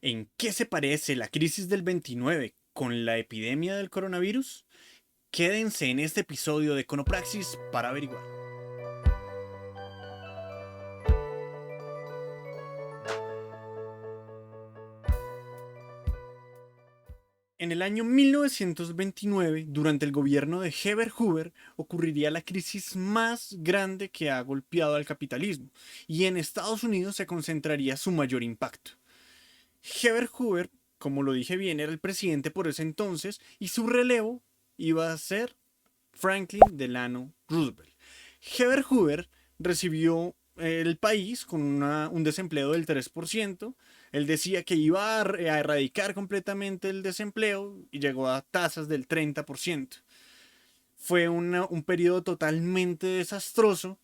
¿En qué se parece la crisis del 29 con la epidemia del coronavirus? Quédense en este episodio de Conopraxis para averiguar. En el año 1929, durante el gobierno de Herbert Hoover, ocurriría la crisis más grande que ha golpeado al capitalismo, y en Estados Unidos se concentraría su mayor impacto. Herbert Hoover, como lo dije bien, era el presidente por ese entonces, y su relevo iba a ser Franklin Delano Roosevelt. Herbert Hoover recibió el país con un desempleo del 3%. Él decía que iba a erradicar completamente el desempleo y llegó a tasas del 30%. Fue un periodo totalmente desastroso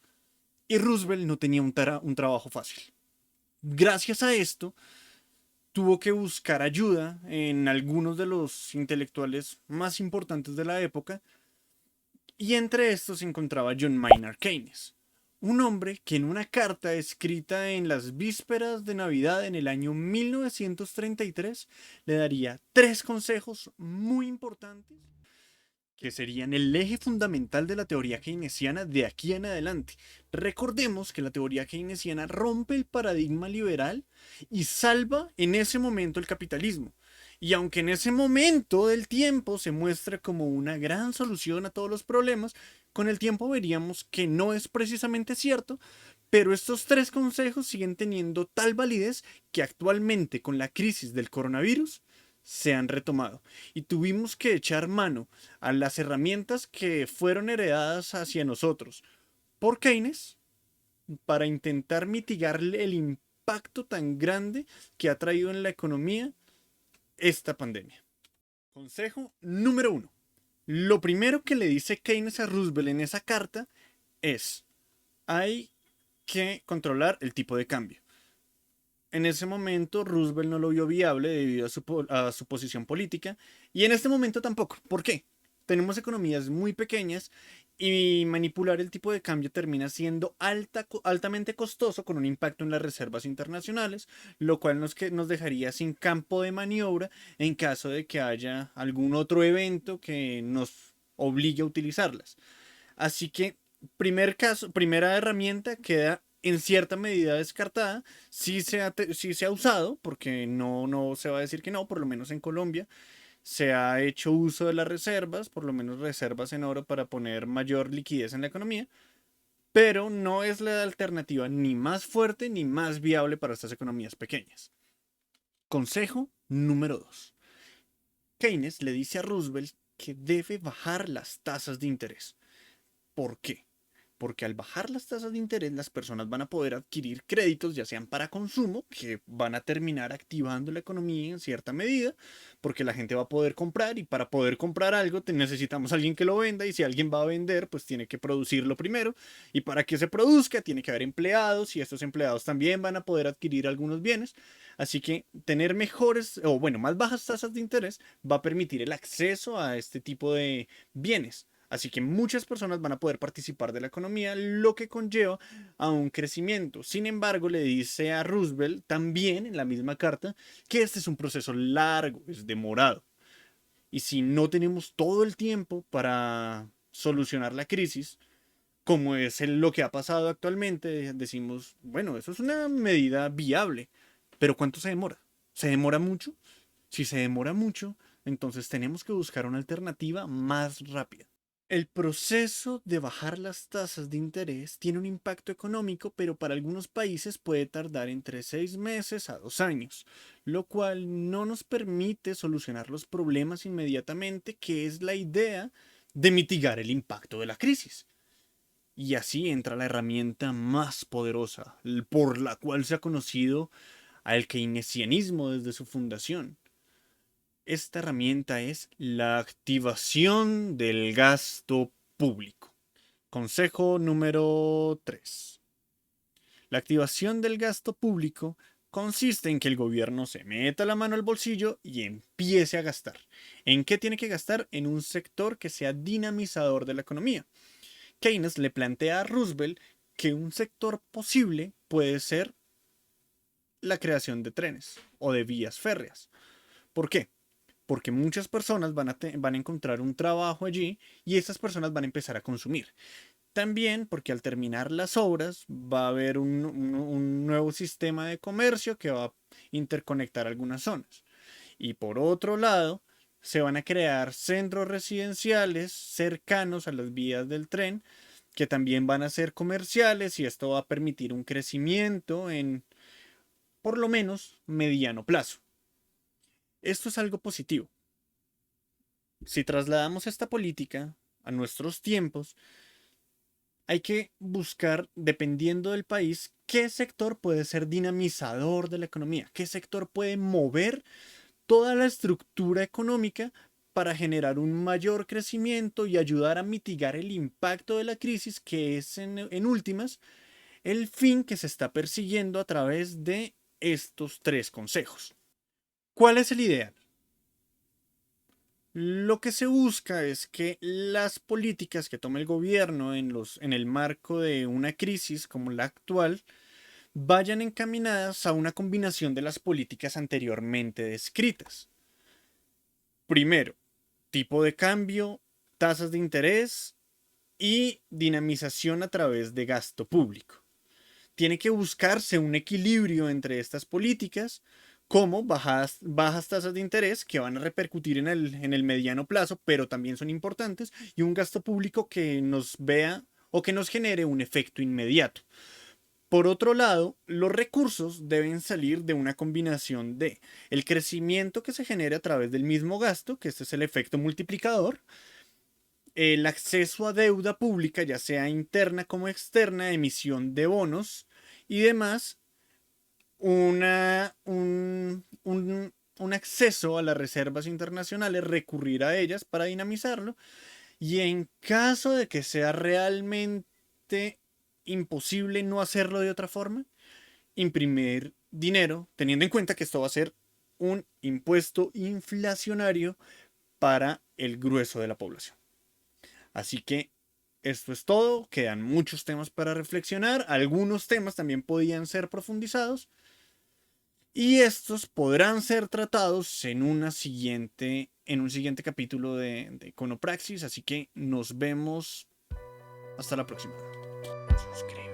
y Roosevelt no tenía un trabajo fácil. Gracias a esto, tuvo que buscar ayuda en algunos de los intelectuales más importantes de la época, y entre estos se encontraba John Maynard Keynes, un hombre que en una carta escrita en las vísperas de Navidad en el año 1933 le daría tres consejos muy importantes que serían el eje fundamental de la teoría keynesiana de aquí en adelante. Recordemos que la teoría keynesiana rompe el paradigma liberal y salva en ese momento el capitalismo. Y aunque en ese momento del tiempo se muestra como una gran solución a todos los problemas, con el tiempo veríamos que no es precisamente cierto, pero estos tres consejos siguen teniendo tal validez que actualmente con la crisis del coronavirus se han retomado y tuvimos que echar mano a las herramientas que fueron heredadas hacia nosotros por Keynes para intentar mitigar el impacto tan grande que ha traído en la economía esta pandemia. Consejo número uno. Lo primero que le dice Keynes a Roosevelt en esa carta es: hay que controlar el tipo de cambio. En ese momento Roosevelt no lo vio viable debido a su posición política, y en este momento tampoco. ¿Por qué? Tenemos economías muy pequeñas y manipular el tipo de cambio termina siendo altamente costoso con un impacto en las reservas internacionales, lo cual nos dejaría sin campo de maniobra en caso de que haya algún otro evento que nos obligue a utilizarlas. Así que, primera herramienta queda en cierta medida descartada. Sí se ha usado, porque no se va a decir que no, por lo menos en Colombia se ha hecho uso de las reservas, por lo menos reservas en oro para poner mayor liquidez en la economía, pero no es la alternativa ni más fuerte ni más viable para estas economías pequeñas. Consejo número 2. Keynes le dice a Roosevelt que debe bajar las tasas de interés. ¿Por qué? Porque al bajar las tasas de interés las personas van a poder adquirir créditos, ya sean para consumo, que van a terminar activando la economía en cierta medida, porque la gente va a poder comprar, y para poder comprar algo necesitamos a alguien que lo venda, y si alguien va a vender pues tiene que producirlo primero, y para que se produzca tiene que haber empleados, y estos empleados también van a poder adquirir algunos bienes. Así que tener mejores o bueno, más bajas tasas de interés va a permitir el acceso a este tipo de bienes. Así que muchas personas van a poder participar de la economía, lo que conlleva a un crecimiento. Sin embargo, le dice a Roosevelt también en la misma carta que este es un proceso largo, es demorado. Y si no tenemos todo el tiempo para solucionar la crisis, como es lo que ha pasado actualmente, decimos, bueno, eso es una medida viable, pero ¿cuánto se demora? ¿Se demora mucho? Si se demora mucho, entonces tenemos que buscar una alternativa más rápida. El proceso de bajar las tasas de interés tiene un impacto económico, pero para algunos países puede tardar entre 6 meses a 2 años, lo cual no nos permite solucionar los problemas inmediatamente, que es la idea de mitigar el impacto de la crisis. Y así entra la herramienta más poderosa, por la cual se ha conocido al keynesianismo desde su fundación. Esta herramienta es la activación del gasto público. Consejo número 3. La activación del gasto público consiste en que el gobierno se meta la mano al bolsillo y empiece a gastar. ¿En qué tiene que gastar? En un sector que sea dinamizador de la economía. Keynes le plantea a Roosevelt que un sector posible puede ser la creación de trenes o de vías férreas. ¿Por qué? Porque muchas personas van a encontrar un trabajo allí y esas personas van a empezar a consumir. También porque al terminar las obras va a haber un nuevo sistema de comercio que va a interconectar algunas zonas. Y por otro lado, se van a crear centros residenciales cercanos a las vías del tren que también van a ser comerciales y esto va a permitir un crecimiento en por lo menos mediano plazo. Esto es algo positivo. Si trasladamos esta política a nuestros tiempos, hay que buscar, dependiendo del país, qué sector puede ser dinamizador de la economía, qué sector puede mover toda la estructura económica para generar un mayor crecimiento y ayudar a mitigar el impacto de la crisis, que es en últimas el fin que se está persiguiendo a través de estos tres consejos. ¿Cuál es el ideal? Lo que se busca es que las políticas que tome el gobierno en el marco de una crisis como la actual vayan encaminadas a una combinación de las políticas anteriormente descritas. Primero, tipo de cambio, tasas de interés y dinamización a través de gasto público. Tiene que buscarse un equilibrio entre estas políticas, como bajas tasas de interés que van a repercutir en el mediano plazo, pero también son importantes, y un gasto público que nos vea o que nos genere un efecto inmediato. Por otro lado, los recursos deben salir de una combinación de el crecimiento que se genere a través del mismo gasto, que este es el efecto multiplicador, el acceso a deuda pública, ya sea interna como externa, emisión de bonos y demás, un acceso a las reservas internacionales, recurrir a ellas para dinamizarlo, y en caso de que sea realmente imposible no hacerlo de otra forma, imprimir dinero, teniendo en cuenta que esto va a ser un impuesto inflacionario para el grueso de la población. Así que esto es todo, quedan muchos temas para reflexionar, algunos temas también podían ser profundizados y estos podrán ser tratados en un siguiente capítulo de Iconopraxis, así que nos vemos hasta la próxima. Suscríbete.